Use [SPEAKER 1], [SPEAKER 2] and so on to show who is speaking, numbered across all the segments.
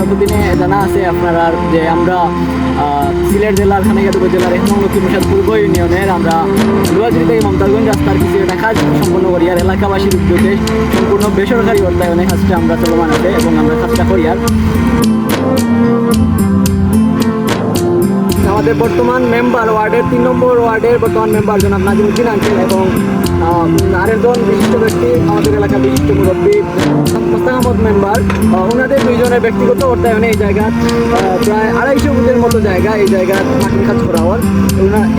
[SPEAKER 1] অতদিনে জানা আছে আপনারা যে আমরা সিলেট জেলার খানাইঘাট উপজেলার লক্ষ্মীপ্রসাদ পূর্ব ইউনিয়নের আমরা লোহাজুড়ি থেকে মমতাজগঞ্জ রাস্তার কিছু একটা কাজ সম্পন্ন করি আর এলাকাবাসীর উদ্যোগে সম্পূর্ণ বেসরকারি অর্থায়নে কাজটা আমরা চলমান আছে এবং আমরা কাজটা করি। আর আমাদের বর্তমান মেম্বার ওয়ার্ডের 3 নম্বর ওয়ার্ডের বর্তমান মেম্বার জনাব নাজিমুদ্দিন আঙ্কেল এবং আরেকজন বিশিষ্ট ব্যক্তি আমাদের এলাকার বিশিষ্ট মুরব্বী মোস্তাক আহমদ মেম্বার, ওনাদের দুইজনের ব্যক্তিগত অর্থায়নে এই জায়গা প্রায় 250 ফুটের মতো জায়গা এই জায়গার মাটির কাজ করা হওয়ার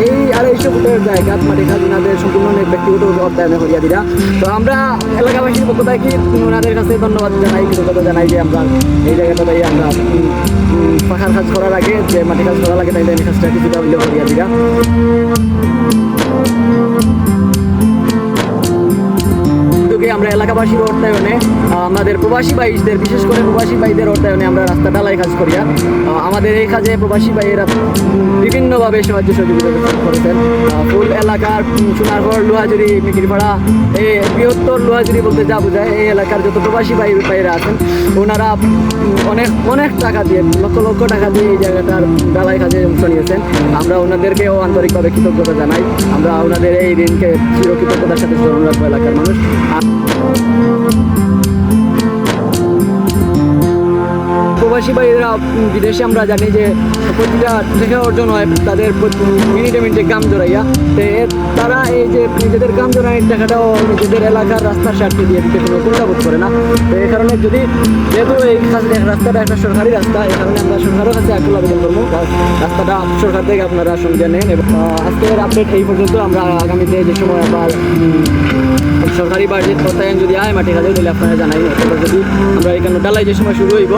[SPEAKER 1] এই 250 ফুটের জায়গা মাটির কাজ ওনাদের সম্পূর্ণ ব্যক্তিগত অর্থায়নে করিয়া দিরা। তো আমরা এলাকাবাসীর পক্ষ থেকে ওনাদের কাছে ধন্যবাদ জানাই, কৃতজ্ঞতা জানাই যে আমরা এই জায়গাটাতে আমরা পাখার কাজ করার আগে যে মাটির কাজ করার আগে তাই কাজটা কিছুটা উল্লেখ করিয়া দিরা। আমরা এলাকাবাসীর অর্থায়নে আমাদের প্রবাসী ভাইদের বিশেষ করে প্রবাসী ভাইদের অর্থায়নে আমরা রাস্তা ঢালাই কাজ করিয়া আমাদের এই কাজে প্রবাসী ভাইয়েরা বিভিন্নভাবে সাহায্য সহযোগিতা করেছেন। ফুল এলাকার সোনারগড় লোহাজুড়ি মিকিরপাড়া এই বৃহত্তর লোহাজুড়ি বলতে যা বোঝায় এই এলাকার যত প্রবাসী ভাইয়েরা আছেন ওনারা অনেক টাকা দিয়ে লক্ষ লক্ষ টাকা দিয়ে এই জায়গাটার ঢালাই কাজে অংশ নিয়েছেন। আমরা ওনাদেরকেও আন্তরিকভাবে কৃতজ্ঞতা জানাই। আমরা ওনাদের এই দিনকে চিরকৃতজ্ঞতার সাথে স্মরণ রাখবো এলাকার মানুষ। প্রবাসী ভাইয়েরা বিদেশে আমরা জানি যে প্রতিটা টাকা অর্জন হয় তাদের মিনিটে কাম জড়াইয়া, তো তারা এই যে নিজেদের কাম জড়ানোর টাকাটাও নিজেদের এলাকার রাস্তার স্বার্থে দিয়ে দিতে কোনো কুণ্ঠাবোধ করে না। তো এই কারণে যেহেতু এই রাস্তাটা একটা সরকারি রাস্তা, এই কারণে আমরা সরকারের কাছে আকুল আবেদন করবো রাস্তাটা সরকার থেকে আপনারা সঙ্গে নেন। এবং আজকের আপডেট এই পর্যন্ত। আমরা আগামীতে যে সময় আবার সরকারি বাজেট প্রত্যায়ন যদি আয় মাটি কাজে দিলে আপনারা জানাই। অথবা যদি আমরা এখানে ডালাই যে সময় শুরু হইব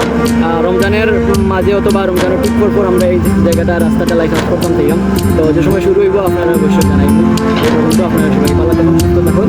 [SPEAKER 1] রমজানের মাঝে অথবা রমজানের ঠিক পর আমরা এই জায়গাটা রাস্তা ডালাই কাজ করতাম থাকলাম। তো যে সময় শুরু হইব আপনারা অবশ্যই জানাইবেন। আপনারা সবাই ভালো থাকুন, সুস্থ থাকুন।